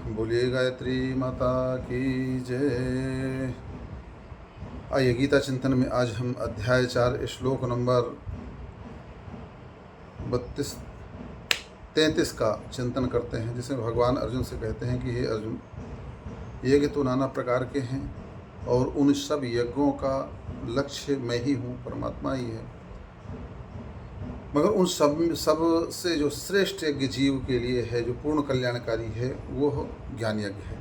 बोलिए गायत्री माता की जय। आइए गीता चिंतन में आज हम अध्याय 4 श्लोक नंबर 33 का चिंतन करते हैं, जिसमें भगवान अर्जुन से कहते हैं कि हे अर्जुन, यज्ञ तो नाना प्रकार के हैं और उन सब यज्ञों का लक्ष्य मैं ही हूँ, परमात्मा ही है। मगर उन सब से जो श्रेष्ठ यज्ञ जीव के लिए है, जो पूर्ण कल्याणकारी है, वो ज्ञान यज्ञ है।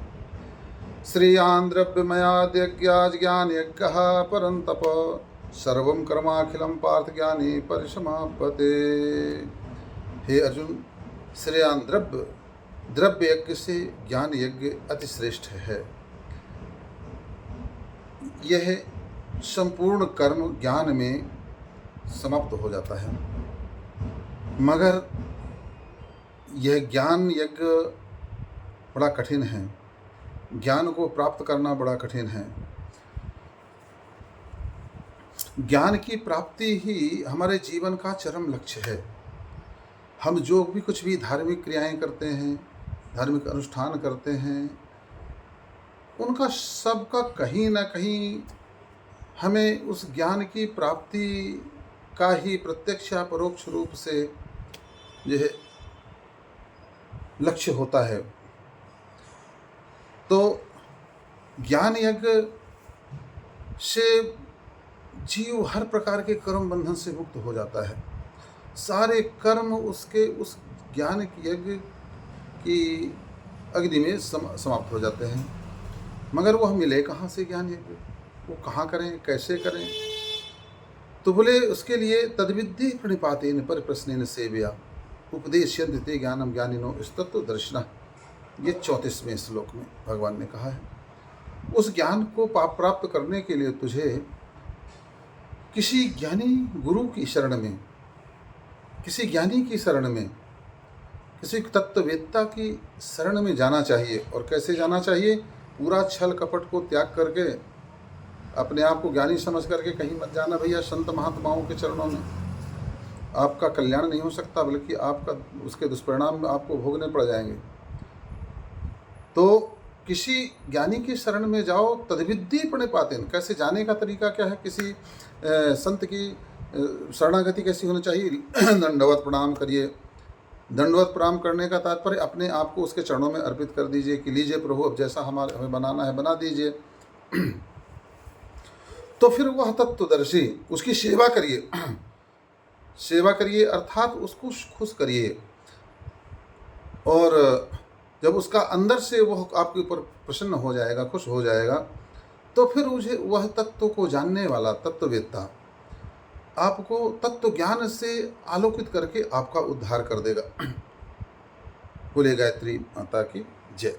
श्रेयान् द्रव्यमयाद्यज्ञात् ज्ञान यज्ञः परन्तप सर्वं कर्माखिलं पार्थ ज्ञाने परिसमाप्यते। हे अर्जुन, श्रेयान् द्रव्य यज्ञ से ज्ञान यज्ञ अति श्रेष्ठ है। यह संपूर्ण कर्म ज्ञान में समाप्त हो जाता है, मगर यह ज्ञान यज्ञ बड़ा कठिन है। ज्ञान को प्राप्त करना बड़ा कठिन है। ज्ञान की प्राप्ति ही हमारे जीवन का चरम लक्ष्य है। हम जो भी कुछ भी धार्मिक क्रियाएं करते हैं, धार्मिक अनुष्ठान करते हैं, उनका सबका कहीं ना कहीं हमें उस ज्ञान की प्राप्ति का ही प्रत्यक्ष या परोक्ष रूप से यह लक्ष्य होता है। तो ज्ञान यज्ञ से जीव हर प्रकार के कर्म बंधन से मुक्त हो जाता है। सारे कर्म उसके उस ज्ञान यज्ञ की अग्नि में समाप्त हो जाते हैं। मगर वह मिले कहाँ से ज्ञान यज्ञ? वो कहाँ करें, कैसे करें? तो बोले उसके लिए तद्विद्धि प्रणिपातेन पर प्रश्नेन सेव्या उपदेश्यन्ते ते ज्ञानम ज्ञानिनो तत्व दर्शनः। ये 34वें श्लोक में भगवान ने कहा है। उस ज्ञान को प्राप्त करने के लिए तुझे किसी ज्ञानी गुरु की शरण में, किसी ज्ञानी की शरण में, किसी तत्ववेत्ता की शरण में जाना चाहिए। और कैसे जाना चाहिए? पूरा छल कपट को त्याग करके, अपने आप को ज्ञानी समझ करके कहीं मत जाना भैया। संत महात्माओं के चरणों में आपका कल्याण नहीं हो सकता, बल्कि आपका उसके दुष्परिणाम आपको भोगने पड़ जाएंगे। तो किसी ज्ञानी की शरण में जाओ। तद्विद्धि प्रणिपातेन, कैसे जाने का तरीका क्या है? किसी संत की शरणागति कैसी होनी चाहिए? दंडवत प्रणाम करिए। दंडवत प्रणाम करने का तात्पर्य अपने आप को उसके चरणों में अर्पित कर दीजिए कि लीजिए प्रभु, अब जैसा हमें बनाना है बना दीजिए। तो फिर वह तत्वदर्शी, उसकी सेवा करिए। सेवा करिए अर्थात उसको खुश करिए। और जब उसका अंदर से वह आपके ऊपर प्रसन्न हो जाएगा, खुश हो जाएगा, तो फिर मुझे वह तत्व को जानने वाला तत्ववेत्ता आपको तत्व ज्ञान से आलोकित करके आपका उद्धार कर देगा। बोले गायत्री माता की जय।